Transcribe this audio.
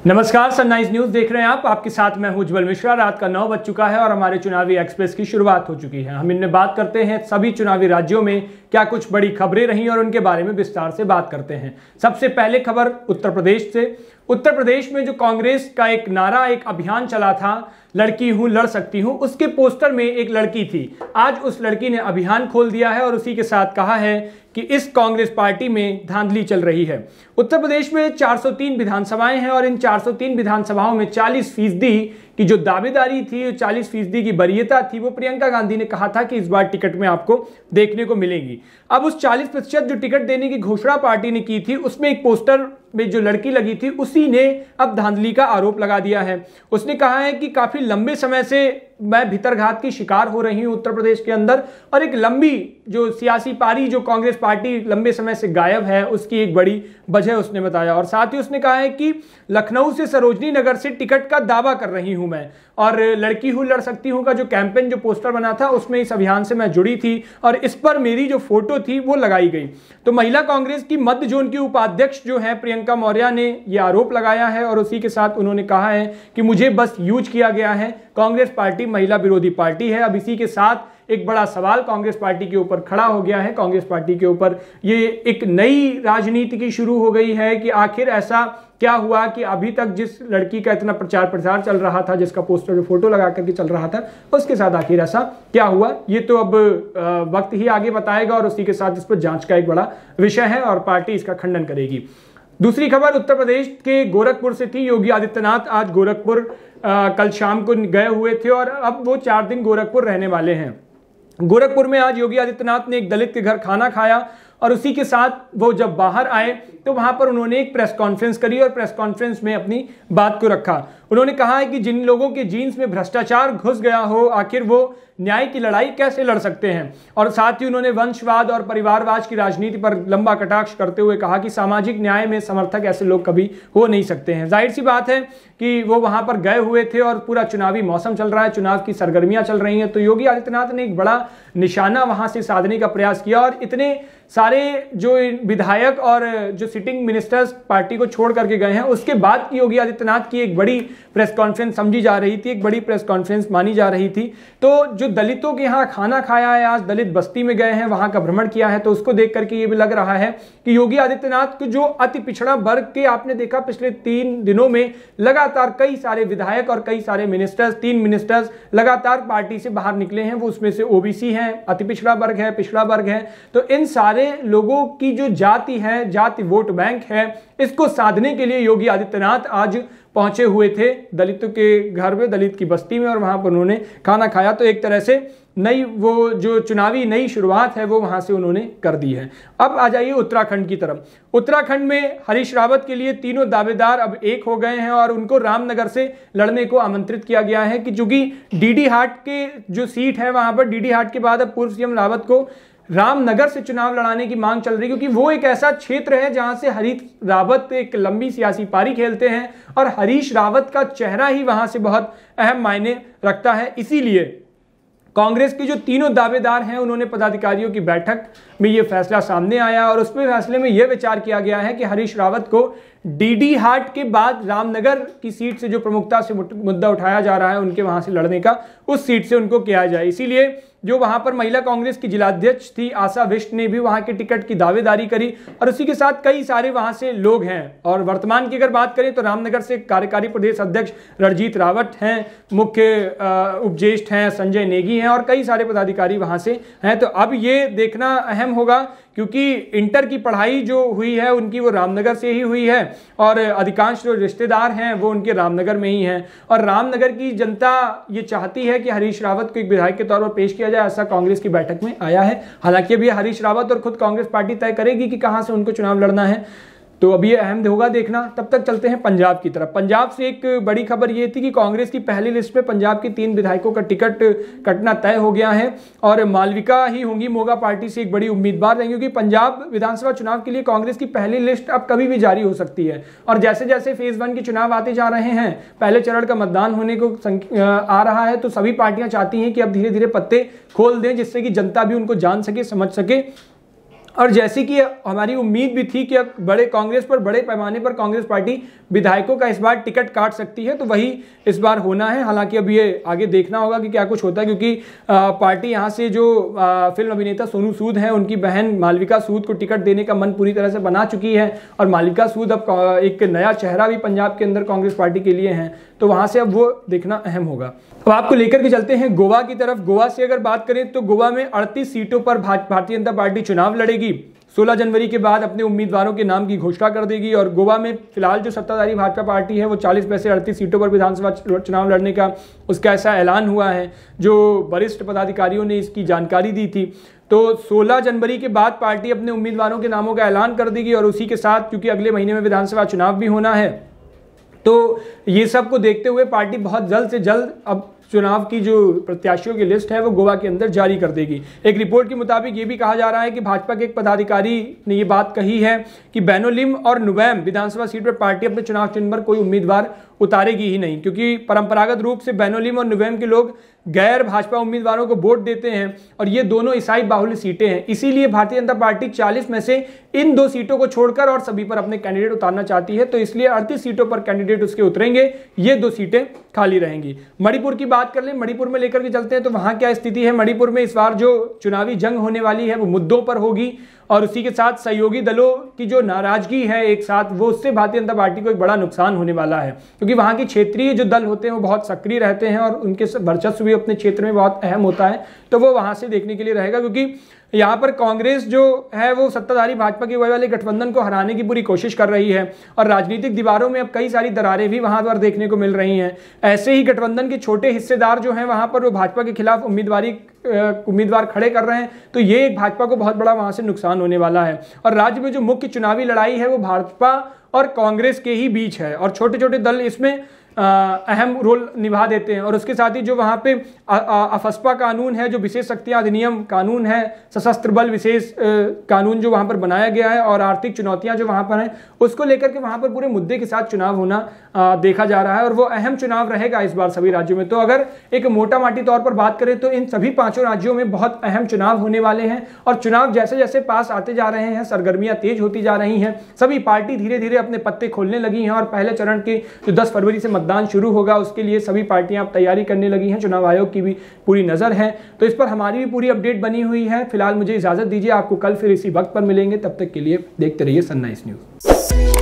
नमस्कार, sunrise news देख रहे हैं आप। आपके साथ मैं हूं उज्जवल मिश्रा। रात का 9 बज चुका है और हमारे चुनावी एक्सप्रेस की शुरुआत हो चुकी है। हम इनमें बात करते हैं सभी चुनावी राज्यों में क्या कुछ बड़ी खबरें रही और उनके बारे में विस्तार से बात करते हैं। सबसे पहले खबर उत्तर प्रदेश से। उत्तर प्रदेश में जो कांग्रेस का एक नारा, एक अभियान चला था, लड़की हूं लड़ सकती हूं, उसके पोस्टर में एक लड़की थी। आज उस लड़की ने अभियान खोल दिया है और उसी के साथ कहा है कि इस कांग्रेस पार्टी में धांधली चल रही है। उत्तर प्रदेश में 403 विधानसभाएं हैं और इन 403 विधानसभाओं में 40% की जो दावेदारी थी, 40% की वरीयता थी, वो प्रियंका गांधी ने कहा था कि इस बार टिकट में आपको देखने को मिलेगी। अब उस 40% जो टिकट देने की घोषणा पार्टी ने की थी, उसमें एक पोस्टर में जो लड़की लगी थी, उसी ने अब धांधली का आरोप लगा दिया है। उसने कहा है कि काफी लंबे समय से मैं भीतरघात की शिकार हो रही हूं उत्तर प्रदेश के अंदर, और एक लंबी जो सियासी पारी जो कांग्रेस पार्टी लंबे समय से गायब है, उसकी एक बड़ी वजह उसने बताया। और साथ ही उसने कहा है कि लखनऊ से सरोजनी नगर से टिकट का दावा कर रही हूं मैं, और लड़की हूं लड़ सकती हूं का जो कैंपेन, जो पोस्टर बना था, उसमें इस अभियान से मैं जुड़ी थी और इस पर मेरी जो फोटो थी वो लगाई गई। तो महिला कांग्रेस की मध्य जोन की उपाध्यक्ष जो है प्रियंका मौर्य ने यह आरोप लगाया है और उसी के साथ उन्होंने कहा है कि मुझे बस यूज किया गया है, कांग्रेस पार्टी महिला विरोधी पार्टी है। अब इसी के साथ एक बड़ा सवाल कांग्रेस पार्टी के ऊपर खड़ा हो गया है। कांग्रेस पार्टी के ऊपर ये एक नई राजनीति की शुरू हो गई है कि आखिर ऐसा क्या हुआ कि अभी तक जिस लड़की का इतना प्रचार प्रसार चल रहा था, जिसका पोस्टर फोटो लगा करके चल रहा था, उसके साथ आखिर ऐसा क्या हुआ, ये तो अब वक्त ही आगे बताएगा। और उसी के साथ इस पर जांच का एक बड़ा विषय है और पार्टी इसका खंडन करेगी। दूसरी खबर उत्तर प्रदेश के गोरखपुर से थी। योगी आदित्यनाथ आज गोरखपुर कल शाम को गए हुए थे और अब वो 4 दिन गोरखपुर रहने वाले हैं। गोरखपुर में आज योगी आदित्यनाथ ने एक दलित के घर खाना खाया और उसी के साथ वो जब बाहर आए तो वहां पर उन्होंने एक प्रेस कॉन्फ्रेंस करी और प्रेस कॉन्फ्रेंस में अपनी बात को रखा। उन्होंने कहा है कि जिन लोगों के जीन्स में भ्रष्टाचार घुस गया हो, आखिर वो न्याय की लड़ाई कैसे लड़ सकते हैं। और साथ ही उन्होंने वंशवाद और परिवारवाद की राजनीति पर लंबा कटाक्ष करते हुए कहा कि सामाजिक न्याय में समर्थक ऐसे लोग कभी हो नहीं सकते हैं। जाहिर सी बात है कि वो वहां पर गए हुए थे और पूरा चुनावी मौसम चल रहा है, चुनाव की सरगर्मियां चल रही हैं, तो योगी आदित्यनाथ ने एक बड़ा निशाना वहां से साधने का प्रयास किया। और इतने सारे जो विधायक और जो सिटिंग मिनिस्टर्स पार्टी को छोड़ करके गए हैं, उसके बाद की योगी आदित्यनाथ की एक बड़ी प्रेस कॉन्फ्रेंस समझी जा रही थी, एक बड़ी प्रेस कॉन्फ्रेंस मानी जा रही थी। तो जो दलितों के यहाँ खाना खाया है, आज दलित बस्ती में गए हैं, वहां का भ्रमण किया है, तो उसको देख करके ये भी लग रहा है कि योगी आदित्यनाथ को जो अति पिछड़ा वर्ग के, आपने देखा पिछले 3 दिनों में लगातार कई सारे विधायक और कई सारे मिनिस्टर्स, 3 मिनिस्टर्स लगातार पार्टी से बाहर निकले हैं, वो उसमें से ओबीसी हैं, अति पिछड़ा वर्ग है, पिछड़ा वर्ग है। तो इन सारे लोगों की जो जाति है, जाति वोट बैंक है, इसको साधने के लिए योगी आदित्यनाथ आज पहुंचे हुए थे दलितों के घर में, दलित की बस्ती में, और वहां पर उन्होंने खाना खाया। तो एक तरह से नई वो जो चुनावी नई शुरुआत है वो वहां से उन्होंने कर दी है। अब आ जाइए उत्तराखंड की तरफ। उत्तराखंड में हरीश रावत के लिए तीनों दावेदार अब एक हो गए हैं और उनको रामनगर से लड़ने को आमंत्रित किया गया है कि चूंकि डीडी हाट के जो सीट है वहां पर, डीडी हाट के बाद अब पूर्व सीएम रावत को रामनगर से चुनाव लड़ाने की मांग चल रही है, क्योंकि वो एक ऐसा क्षेत्र है जहां से हरीश रावत एक लंबी सियासी पारी खेलते हैं और हरीश रावत का चेहरा ही वहां से बहुत अहम मायने रखता है। इसीलिए कांग्रेस के जो तीनों दावेदार हैं, उन्होंने पदाधिकारियों की बैठक में यह फैसला सामने आया और उसमें फैसले में यह विचार किया गया है कि हरीश रावत को डीडी हाट के बाद रामनगर की सीट से जो प्रमुखता से मुद्दा उठाया जा रहा है उनके वहां से लड़ने का, उस सीट से उनको किया जाए। इसीलिए जो वहां पर महिला कांग्रेस की जिलाध्यक्ष थी आशा विष्ट ने भी वहां के टिकट की दावेदारी करी और उसी के साथ कई सारे वहां से लोग हैं। और वर्तमान की अगर बात करें तो रामनगर से कार्यकारी प्रदेश अध्यक्ष रणजीत रावत हैं, मुख्य उपज्येष्ठ हैं संजय नेगी हैं और कई सारे पदाधिकारी वहां से हैं। तो अब ये देखना अहम होगा, क्योंकि इंटर की पढ़ाई जो हुई है उनकी वो रामनगर से ही हुई है और अधिकांश जो रिश्तेदार हैं वो उनके रामनगर में ही हैं। और रामनगर की जनता ये चाहती है कि हरीश रावत को एक विधायक के तौर पर पेश किया जाए, ऐसा कांग्रेस की बैठक में आया है। हालांकि अभी हरीश रावत और खुद कांग्रेस पार्टी तय करेगी कि कहां से उनको चुनाव लड़ना है, तो अभी ये अहम होगा देखना। तब तक चलते हैं पंजाब की तरफ। पंजाब से एक बड़ी खबर ये थी कि कांग्रेस की पहली लिस्ट में पंजाब के 3 विधायकों का टिकट कटना तय हो गया है और मालविका ही होंगी मोगा पार्टी से एक बड़ी उम्मीदवार रहेंगी, क्योंकि पंजाब विधानसभा चुनाव के लिए कांग्रेस की पहली लिस्ट अब कभी भी जारी हो सकती है। और जैसे जैसे फेज 1 के चुनाव आते जा रहे हैं, पहले चरण का मतदान होने को आ रहा है, तो सभी पार्टियां चाहती हैं कि अब धीरे धीरे पत्ते खोल दें, जिससे कि जनता भी उनको जान सके, समझ सके और जैसे कि हमारी उम्मीद भी थी कि अब बड़े पैमाने पर कांग्रेस पार्टी विधायकों का इस बार टिकट काट सकती है, तो वही इस बार होना है। हालांकि अब ये आगे देखना होगा कि क्या कुछ होता है, क्योंकि पार्टी यहाँ से जो फिल्म अभिनेता सोनू सूद हैं, उनकी बहन मालविका सूद को टिकट देने का मन पूरी तरह से बना चुकी है। और मालविका सूद अब एक नया चेहरा भी पंजाब के अंदर कांग्रेस पार्टी के लिए हैं, तो वहाँ से अब वो देखना अहम होगा। अब आपको लेकर के चलते हैं गोवा की तरफ। गोवा से अगर बात करें तो गोवा में 38 सीटों पर भारतीय जनता पार्टी चुनाव लड़ेगी। 16 जनवरी के बाद अपने उम्मीदवारों के नाम की घोषणा कर देगी। और गोवा में फिलहाल जो सत्ताधारी भाजपा पार्टी है वो 40 में से 38 सीटों पर विधानसभा चुनाव लड़ने का उसका ऐसा ऐलान हुआ है, जो वरिष्ठ पदाधिकारियों ने इसकी जानकारी दी थी। तो 16 जनवरी के बाद पार्टी अपने उम्मीदवारों के नामों का ऐलान कर देगी। और उसी के साथ क्योंकि अगले महीने में विधानसभा चुनाव भी होना है, तो ये सब को देखते हुए पार्टी बहुत जल्द से जल्द अब चुनाव की जो प्रत्याशियों की लिस्ट है वो गोवा के अंदर जारी कर देगी। एक रिपोर्ट के मुताबिक ये भी कहा जा रहा है कि भाजपा के एक पदाधिकारी ने ये बात कही है कि बेनोलिम और नुवैम विधानसभा सीट पर पार्टी अपने चुनाव चिन्ह पर कोई उम्मीदवार उतारेगी ही नहीं, क्योंकि परंपरागत रूप से बेनोलिम और नुवैम के लोग गैर भाजपा उम्मीदवारों को वोट देते हैं और ये दोनों ईसाई बाहुल्य सीटें हैं। इसीलिए भारतीय जनता पार्टी 40 में से इन 2 सीटों को छोड़कर और सभी पर अपने कैंडिडेट उतारना चाहती है, तो इसलिए 38 सीटों पर कैंडिडेट उसके उतरेंगे, ये 2 सीटें खाली रहेंगी। मणिपुर की बात कर लें, मणिपुर में लेकर के चलते हैं तो वहां क्या स्थिति है। मणिपुर में इस बार जो चुनावी जंग होने वाली है वो मुद्दों पर होगी और उसी के साथ सहयोगी दलों की जो नाराजगी है एक साथ, वो उससे भारतीय जनता पार्टी को एक बड़ा नुकसान होने वाला है, क्योंकि वहां के क्षेत्रीय जो दल होते हैं वो बहुत सक्रिय रहते हैं और उनके वर्चस्व भी अपने क्षेत्र में बहुत अहम होता है, तो वो वहां से देखने के लिए रहेगा। क्योंकि यहाँ पर कांग्रेस जो है वो सत्ताधारी भाजपा के वाले गठबंधन को हराने की पूरी कोशिश कर रही है और राजनीतिक दीवारों में अब कई सारी दरारें भी वहां पर देखने को मिल रही हैं। ऐसे ही गठबंधन के छोटे हिस्सेदार जो हैं वहां पर वो भाजपा के खिलाफ उम्मीदवार खड़े कर रहे हैं, तो ये एक भाजपा को बहुत बड़ा वहां से नुकसान होने वाला है। और राज्य में जो मुख्य चुनावी लड़ाई है वो भाजपा और कांग्रेस के ही बीच है और छोटे छोटे दल इसमें अहम रोल निभा देते हैं। और उसके साथ ही जो वहाँ पे अफस्पा कानून है, जो विशेष शक्तियाँ अधिनियम कानून है, सशस्त्र बल विशेष कानून जो वहाँ पर बनाया गया है और आर्थिक चुनौतियाँ जो वहाँ पर हैं, उसको लेकर के वहाँ पर पूरे मुद्दे के साथ चुनाव होना देखा जा रहा है और वो अहम चुनाव रहेगा इस बार सभी राज्यों में। तो अगर एक मोटा माटी तौर पर बात करें तो इन सभी 5 राज्यों में बहुत अहम चुनाव होने वाले हैं और चुनाव जैसे जैसे पास आते जा रहे हैं, सरगर्मियाँ तेज होती जा रही हैं, सभी पार्टी धीरे धीरे अपने पत्ते खोलने लगी हैं और पहले चरण के जो 10 फरवरी से मतदान शुरू होगा उसके लिए सभी पार्टियां अब तैयारी करने लगी हैं। चुनाव आयोग की भी पूरी नजर है, तो इस पर हमारी भी पूरी अपडेट बनी हुई है। फिलहाल मुझे इजाजत दीजिए, आपको कल फिर इसी वक्त पर मिलेंगे, तब तक के लिए देखते रहिए सनराइज न्यूज।